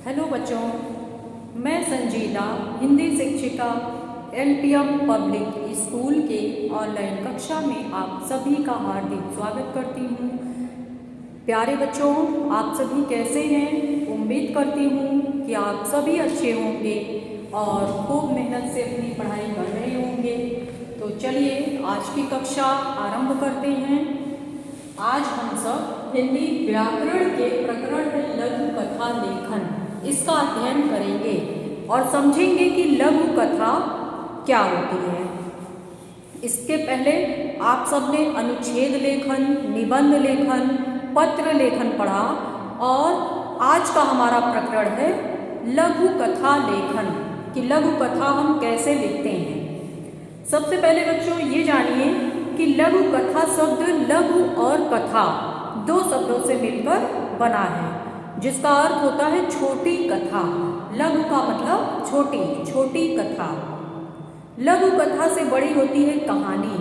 Hello बच्चों, मैं संजीदा हिंदी शिक्षिका एलपीएम पब्लिक स्कूल के ऑनलाइन कक्षा में आप सभी का हार्दिक स्वागत करती हूँ। प्यारे बच्चों, आप सभी कैसे हैं? उम्मीद करती हूँ कि आप सभी अच्छे होंगे और खूब मेहनत से अपनी पढ़ाई कर रहे होंगे। तो चलिए आज की कक्षा आरंभ करते हैं। आज हम सब हिंदी व्याकरण के प्रकरण लघु कथा लेखन इसका अध्ययन करेंगे और समझेंगे कि लघु कथा क्या होती है। इसके पहले आप सबने अनुच्छेद लेखन, निबंध लेखन, पत्र लेखन पढ़ा और आज का हमारा प्रकरण है लघु कथा लेखन कि लघु कथा हम कैसे लिखते हैं। सबसे पहले बच्चों ये जानिए कि लघु कथा शब्द लघु और कथा दो शब्दों से मिलकर बना है, जिसका अर्थ होता है छोटी कथा। लघु का मतलब छोटी, छोटी कथा। लघु कथा से बड़ी होती है कहानी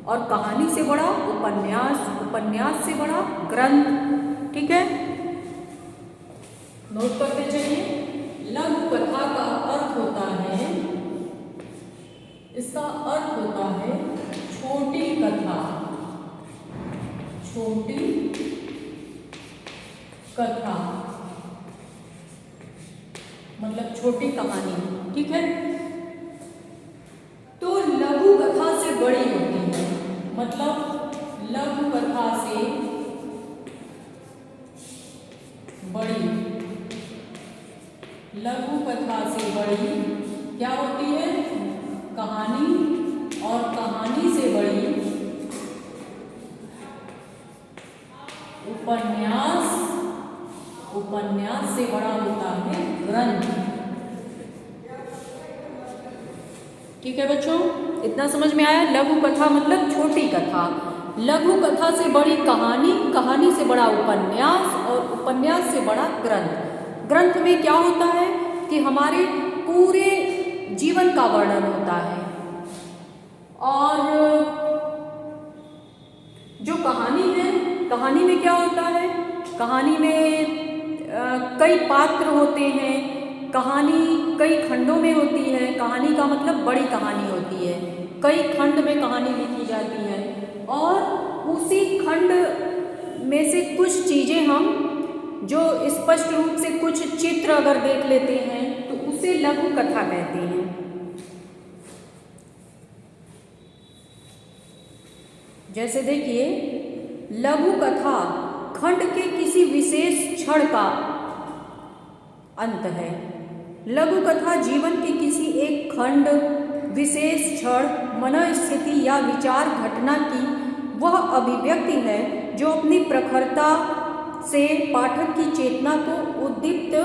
और कहानी से बड़ा उपन्यास, उपन्यास से बड़ा ग्रंथ। ठीक है, नोट करते चलिए। लघु कथा का अर्थ होता है, इसका अर्थ होता है छोटी कथा, छोटी कथा मतलब छोटी कहानी। ठीक है, तो लघु कथा से बड़ी होती है, मतलब लघु कथा से बड़ी, लघु कथा से बड़ी क्या होती है? कहानी, और कहानी से बड़ी उपन्यास, उपन्यास से बड़ा होता है ग्रंथ। ठीक है बच्चों, इतना समझ में आया? लघु कथा मतलब छोटी कथा, लघु कथा से बड़ी कहानी, कहानी से बड़ा उपन्यास और उपन्यास से बड़ा ग्रंथ। ग्रंथ में क्या होता है कि हमारे पूरे जीवन का वर्णन होता है, और जो कहानी है, कहानी में क्या होता है? कहानी में कई पात्र होते हैं, कहानी कई खंडों में होती है। कहानी का मतलब बड़ी कहानी होती है, कई खंड में कहानी लिखी जाती है और उसी खंड में से कुछ चीज़ें हम जो स्पष्ट रूप से कुछ चित्र अगर देख लेते हैं तो उसे लघु कथा कहते हैं। जैसे देखिए, लघु कथा खंड के किसी विशेष क्षण का अंत है। लघु कथा जीवन के किसी एक खंड, विशेष क्षण, मनोस्थिति या विचार घटना की वह अभिव्यक्ति है जो अपनी प्रखरता से पाठक की चेतना को उद्दीप्त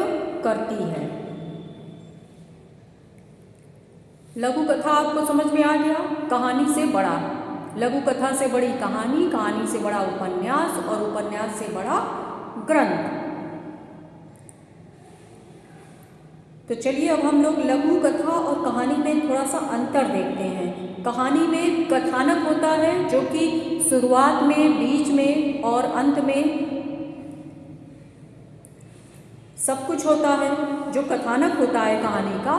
करती है। लघु कथा आपको समझ में आ गया? कहानी से बड़ा, लघु कथा से बड़ी कहानी, कहानी से बड़ा उपन्यास और उपन्यास से बड़ा ग्रंथ। तो चलिए अब हम लोग लघु कथा और कहानी में थोड़ा सा अंतर देखते हैं। कहानी में कथानक होता है जो कि शुरुआत में, बीच में और अंत में सब कुछ होता है। जो कथानक होता है कहानी का,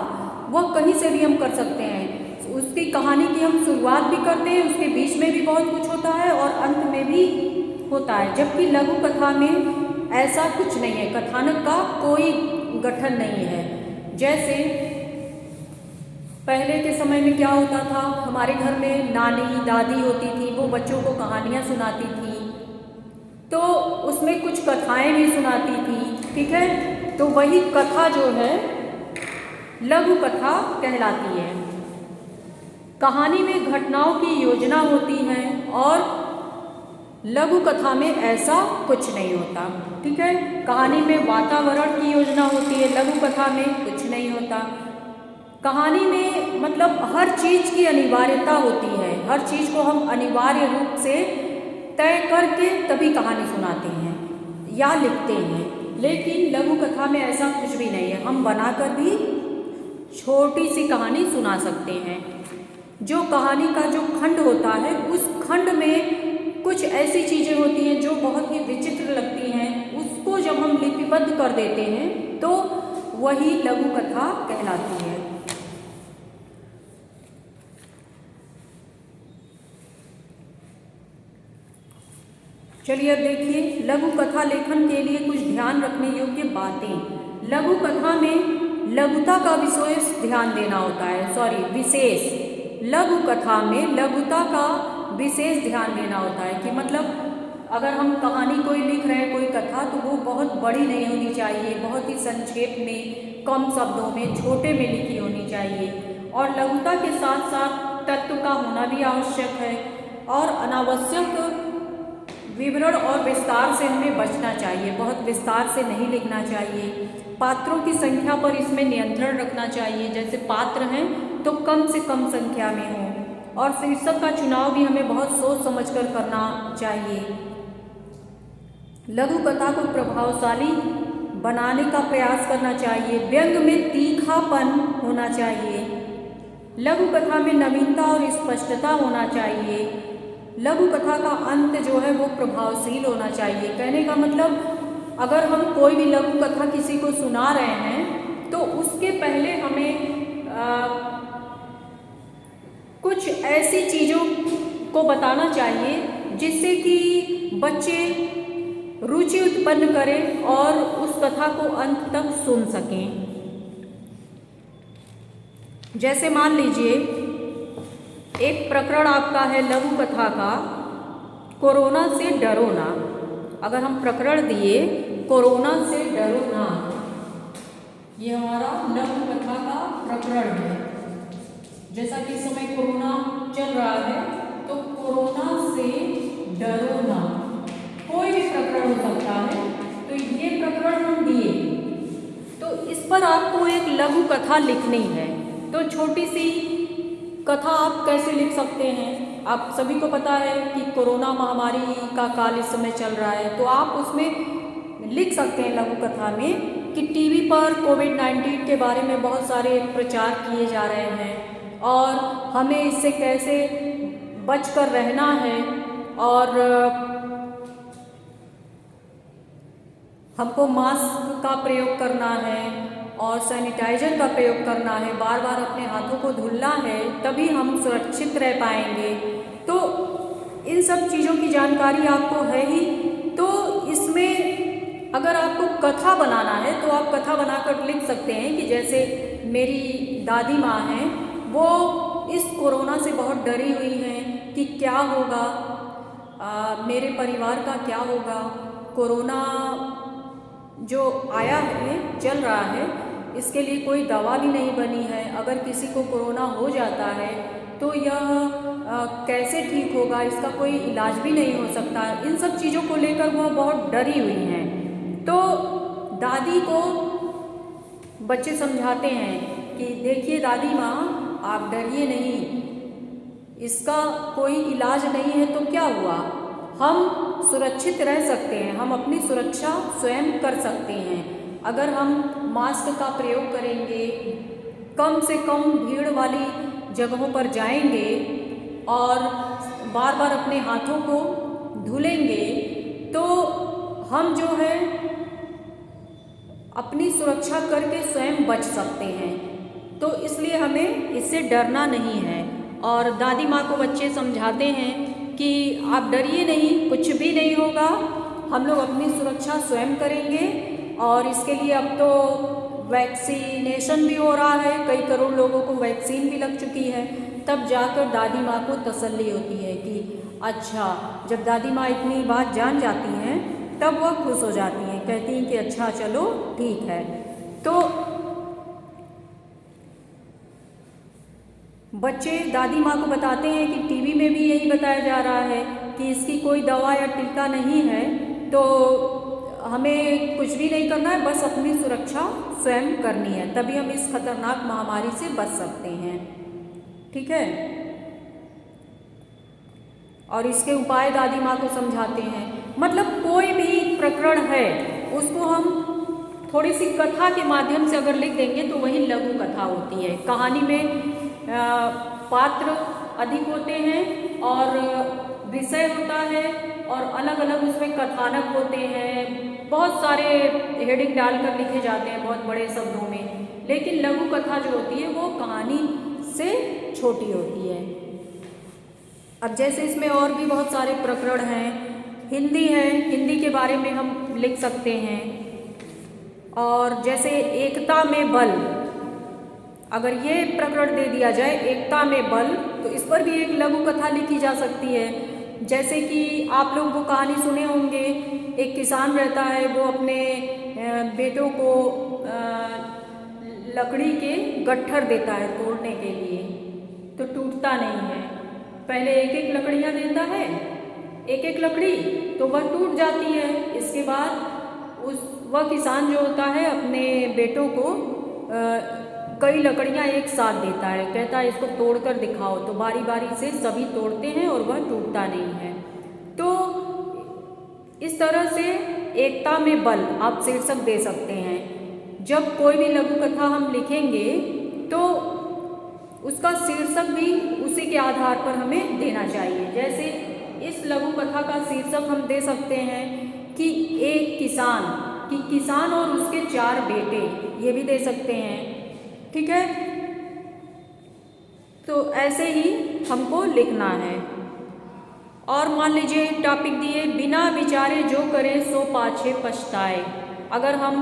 वह कहीं से भी हम कर सकते हैं। उसकी कहानी की हम शुरुआत भी करते हैं, उसके बीच में भी बहुत कुछ होता है और अंत में भी होता है। जबकि लघु कथा में ऐसा कुछ नहीं है, कथानक का कोई गठन नहीं है। जैसे पहले के समय में क्या होता था, हमारे घर में नानी दादी होती थी, वो बच्चों को कहानियाँ सुनाती थी, तो उसमें कुछ कथाएं भी सुनाती थी। ठीक है, तो वही कथा जो है लघु कथा कहलाती है। कहानी में घटनाओं की योजना होती है और लघु कथा में ऐसा कुछ नहीं होता। ठीक है, कहानी में वातावरण की योजना होती है, लघु कथा में कुछ नहीं होता। कहानी में मतलब हर चीज़ की अनिवार्यता होती है, हर चीज़ को हम अनिवार्य रूप से तय करके तभी कहानी सुनाते हैं या लिखते हैं। लेकिन लघु कथा में ऐसा कुछ भी नहीं है, हम बनाकर भी छोटी सी कहानी सुना सकते हैं। जो कहानी का जो खंड होता है, उस खंड में कुछ ऐसी चीज़ें होती हैं जो बहुत ही विचित्र लगती हैं, उसको जब हम लिपिबद्ध कर देते हैं तो वही लघु कथा कहलाती है। चलिए अब देखिए लघु कथा लेखन के लिए कुछ ध्यान रखने योग्य बातें। लघु कथा में लघुता का विशेष ध्यान देना होता है, विशेष लघु कथा में लघुता का विशेष ध्यान देना होता है कि मतलब अगर हम कहानी कोई लिख रहे हैं, कोई कथा, तो वो बहुत बड़ी नहीं होनी चाहिए, बहुत ही संक्षेप में, कम शब्दों में, छोटे में लिखी होनी चाहिए। और लघुता के साथ साथ तत्व का होना भी आवश्यक है और अनावश्यक विवरण और विस्तार से हमें बचना चाहिए, बहुत विस्तार से नहीं लिखना चाहिए। पात्रों की संख्या पर इसमें नियंत्रण रखना चाहिए, जैसे पात्र हैं तो कम से कम संख्या में हो। और शीर्षक का चुनाव भी हमें बहुत सोच समझकर करना चाहिए। लघु कथा को प्रभावशाली बनाने का प्रयास करना चाहिए। व्यंग में तीखापन होना चाहिए। लघु कथा में नवीनता और स्पष्टता होना चाहिए। लघु कथा का अंत जो है वो प्रभावशील होना चाहिए। कहने का मतलब अगर हम कोई भी लघु कथा किसी को सुना रहे हैं तो उसके पहले हमें कुछ ऐसी चीज़ों को बताना चाहिए जिससे कि बच्चे रुचि उत्पन्न करें और उस कथा को अंत तक सुन सकें। जैसे मान लीजिए एक प्रकरण आपका है लघु कथा का, कोरोना से डरो ना। अगर हम प्रकरण दिए कोरोना से डरो ना, ये हमारा लघु कथा का प्रकरण है। जैसा कि इस समय कोरोना चल रहा है तो कोरोना से डरो ना, कोई भी प्रकरण हो सकता है। तो ये प्रकरण हम दिए तो इस पर आपको एक लघु कथा लिखनी है। तो छोटी सी कथा आप कैसे लिख सकते हैं? आप सभी को पता है कि कोरोना महामारी का काल इस समय चल रहा है, तो आप उसमें लिख सकते हैं लघु कथा में कि टीवी पर कोविड-19 के बारे में बहुत सारे प्रचार किए जा रहे हैं और हमें इससे कैसे बचकर रहना है और हमको मास्क का प्रयोग करना है और सैनिटाइजर का प्रयोग करना है, बार बार अपने हाथों को धुलना है, तभी हम सुरक्षित रह पाएंगे। तो इन सब चीज़ों की जानकारी आपको है ही। तो इसमें अगर आपको कथा बनाना है तो आप कथा बनाकर लिख सकते हैं कि जैसे मेरी दादी माँ हैं, वो इस कोरोना से बहुत डरी हुई हैं कि क्या होगा, मेरे परिवार का क्या होगा, कोरोना जो आया है, चल रहा है, इसके लिए कोई दवा भी नहीं बनी है। अगर किसी को कोरोना हो जाता है तो यह कैसे ठीक होगा, इसका कोई इलाज भी नहीं हो सकता। इन सब चीज़ों को लेकर वो बहुत डरी हुई हैं। तो दादी को बच्चे समझाते हैं कि देखिए दादी माँ, आप डरिए नहीं, इसका कोई इलाज नहीं है तो क्या हुआ, हम सुरक्षित रह सकते हैं, हम अपनी सुरक्षा स्वयं कर सकते हैं। अगर हम मास्क का प्रयोग करेंगे, कम से कम भीड़ वाली जगहों पर जाएंगे और बार बार अपने हाथों को धुलेंगे तो हम जो है अपनी सुरक्षा करके स्वयं बच सकते हैं। तो इसलिए हमें इससे डरना नहीं है। और दादी माँ को बच्चे समझाते हैं कि आप डरिए नहीं, कुछ भी नहीं होगा, हम लोग अपनी सुरक्षा स्वयं करेंगे। और इसके लिए अब तो वैक्सीनेशन भी हो रहा है, कई करोड़ लोगों को वैक्सीन भी लग चुकी है। तब जाकर दादी माँ को तसल्ली होती है कि अच्छा, जब दादी माँ इतनी बात जान जाती हैं तब वह खुश हो जाती हैं, कहती हैं कि अच्छा चलो ठीक है। तो बच्चे दादी माँ को बताते हैं कि टीवी में भी यही बताया जा रहा है कि इसकी कोई दवा या टीका नहीं है, तो हमें कुछ भी नहीं करना है, बस अपनी सुरक्षा स्वयं करनी है, तभी हम इस खतरनाक महामारी से बच सकते हैं। ठीक है। और इसके उपाय दादी माँ को समझाते हैं। मतलब कोई भी प्रकरण है उसको हम थोड़ी सी कथा के माध्यम से अगर लिख देंगे तो वही लघु कथा होती है। कहानी में पात्र अधिक होते हैं और विषय होता है और अलग अलग उसमें कथानक होते हैं, बहुत सारे हेडिंग डालकर लिखे जाते हैं बहुत बड़े शब्दों में, लेकिन लघु कथा जो होती है वो कहानी से छोटी होती है। अब जैसे इसमें और भी बहुत सारे प्रकरण हैं, हिंदी है, हिंदी के बारे में हम लिख सकते हैं। और जैसे एकता में बल, अगर ये प्रकरण दे दिया जाए एकता में बल, तो इस पर भी एक लघु कथा लिखी जा सकती है। जैसे कि आप लोग वो कहानी सुने होंगे, एक किसान रहता है, वो अपने बेटों को लकड़ी के गट्ठर देता है तोड़ने के लिए, तो टूटता नहीं है। पहले एक एक लकड़ियाँ देता है, एक एक लकड़ी, तो वह टूट जाती है। इसके बाद वह किसान जो होता है अपने बेटों को कई लकड़ियाँ एक साथ देता है, कहता है इसको तोड़कर दिखाओ, तो बारी बारी से सभी तोड़ते हैं और वह टूटता नहीं है। तो इस तरह से एकता में बल आप शीर्षक दे सकते हैं। जब कोई भी लघु कथा हम लिखेंगे तो उसका शीर्षक भी उसी के आधार पर हमें देना चाहिए। जैसे इस लघु कथा का शीर्षक हम दे सकते हैं कि एक किसान और उसके 4 बेटे, ये भी दे सकते हैं, ठीक है। तो ऐसे ही हमको लिखना है। और मान लीजिए टॉपिक दिए, बिना विचारे जो करे सो पाछे पछताए। अगर हम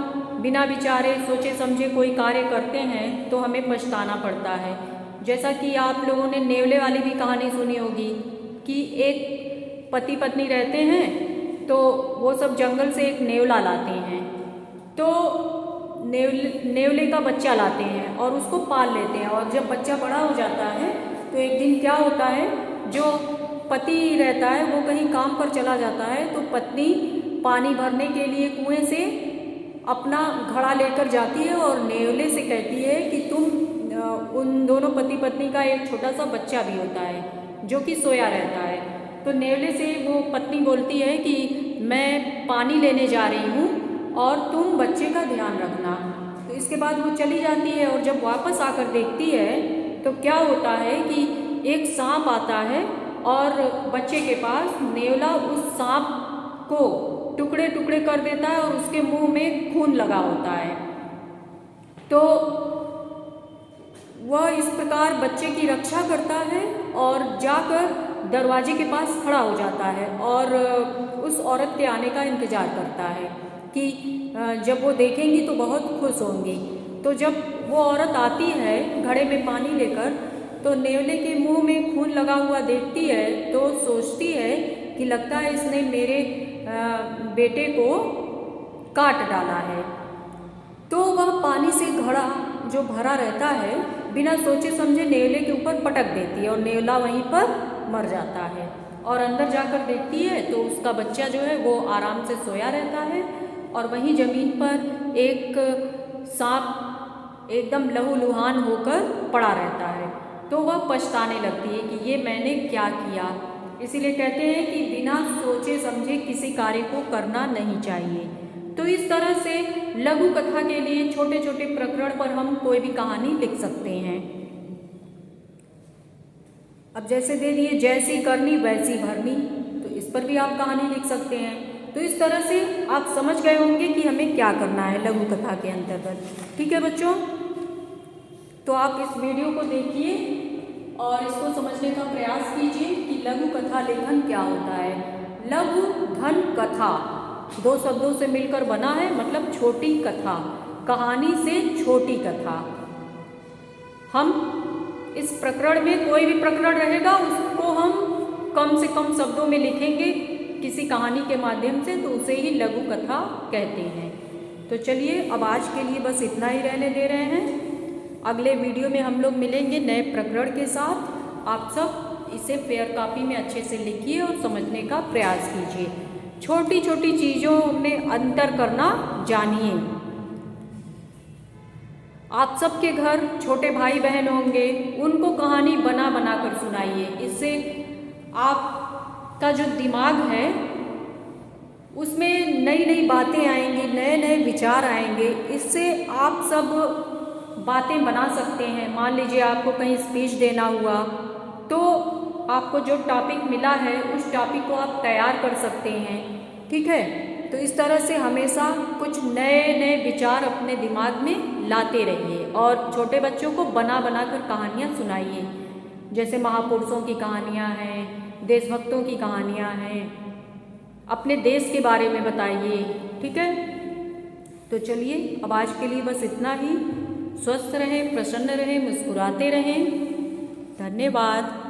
बिना विचारे सोचे समझे कोई कार्य करते हैं तो हमें पछताना पड़ता है। जैसा कि आप लोगों ने नेवले वाली भी कहानी सुनी होगी कि एक पति पत्नी रहते हैं, तो वो सब जंगल से एक नेवला लाते हैं, तो नेवले का बच्चा लाते हैं और उसको पाल लेते हैं। और जब बच्चा बड़ा हो जाता है तो एक दिन क्या होता है, जो पति रहता है वो कहीं काम पर चला जाता है, तो पत्नी पानी भरने के लिए कुएं से अपना घड़ा लेकर जाती है और नेवले से कहती है कि उन दोनों पति पत्नी का एक छोटा सा बच्चा भी होता है जो कि सोया रहता है। तो नेवले से वो पत्नी बोलती है कि मैं पानी लेने जा रही हूँ और तुम बच्चे का ध्यान रखना। तो इसके बाद वो चली जाती है और जब वापस आकर देखती है तो क्या होता है कि एक सांप आता है और बच्चे के पास नेवला उस सांप को टुकड़े टुकड़े कर देता है और उसके मुंह में खून लगा होता है। तो वह इस प्रकार बच्चे की रक्षा करता है और जाकर दरवाजे के पास खड़ा हो जाता है और उस औरत के आने का इंतज़ार करता है कि जब वो देखेंगी तो बहुत खुश होंगी। तो जब वो औरत आती है घड़े में पानी लेकर, तो नेवले के मुंह में खून लगा हुआ देखती है तो सोचती है कि लगता है इसने मेरे बेटे को काट डाला है। तो वह पानी से घड़ा जो भरा रहता है बिना सोचे समझे नेवले के ऊपर पटक देती है और नेवला वहीं पर मर जाता है। और अंदर जाकर देखती है तो उसका बच्चा जो है वो आराम से सोया रहता है और वहीं ज़मीन पर एक सांप एकदम लहूलुहान होकर पड़ा रहता है। तो वह पछताने लगती है कि ये मैंने क्या किया। इसीलिए कहते हैं कि बिना सोचे समझे किसी कार्य को करना नहीं चाहिए। तो इस तरह से लघु कथा के लिए छोटे छोटे प्रकरण पर हम कोई भी कहानी लिख सकते हैं। अब जैसे दे दिए जैसी करनी वैसी भरनी, तो इस पर भी आप कहानी लिख सकते हैं। तो इस तरह से आप समझ गए होंगे कि हमें क्या करना है लघु कथा के अंतर्गत। ठीक है बच्चों, तो आप इस वीडियो को देखिए और इसको समझने का प्रयास कीजिए कि लघु कथा लेखन क्या होता है। लघु धन कथा 2 शब्दों से मिलकर बना है, मतलब छोटी कथा, कहानी से छोटी कथा। हम इस प्रकरण में कोई भी प्रकरण रहेगा उसको हम कम से कम शब्दों में लिखेंगे किसी कहानी के माध्यम से, तो उसे ही लघु कथा कहते हैं। तो चलिए अब आज के लिए बस इतना ही रहने दे रहे हैं। अगले वीडियो में हम लोग मिलेंगे नए प्रकरण के साथ। आप सब इसे फेयर कॉपी में अच्छे से लिखिए और समझने का प्रयास कीजिए। छोटी छोटी चीज़ों में अंतर करना जानिए। आप सबके घर छोटे भाई बहन होंगे, उनको कहानी बना बना कर सुनाइए। इससे आपका जो दिमाग है उसमें नई नई बातें आएंगी, नए नए विचार आएंगे। इससे आप सब बातें बना सकते हैं। मान लीजिए आपको कहीं स्पीच देना हुआ तो आपको जो टॉपिक मिला है उस टॉपिक को आप तैयार कर सकते हैं। ठीक है, तो इस तरह से हमेशा कुछ नए नए विचार अपने दिमाग में लाते रहिए और छोटे बच्चों को बना बना कर कहानियाँ सुनाइए। जैसे महापुरुषों की कहानियाँ हैं, देशभक्तों की कहानियाँ हैं, अपने देश के बारे में बताइए। ठीक है, तो चलिए अब आज के लिए बस इतना ही। स्वस्थ रहें, प्रसन्न रहें, मुस्कुराते रहें। धन्यवाद।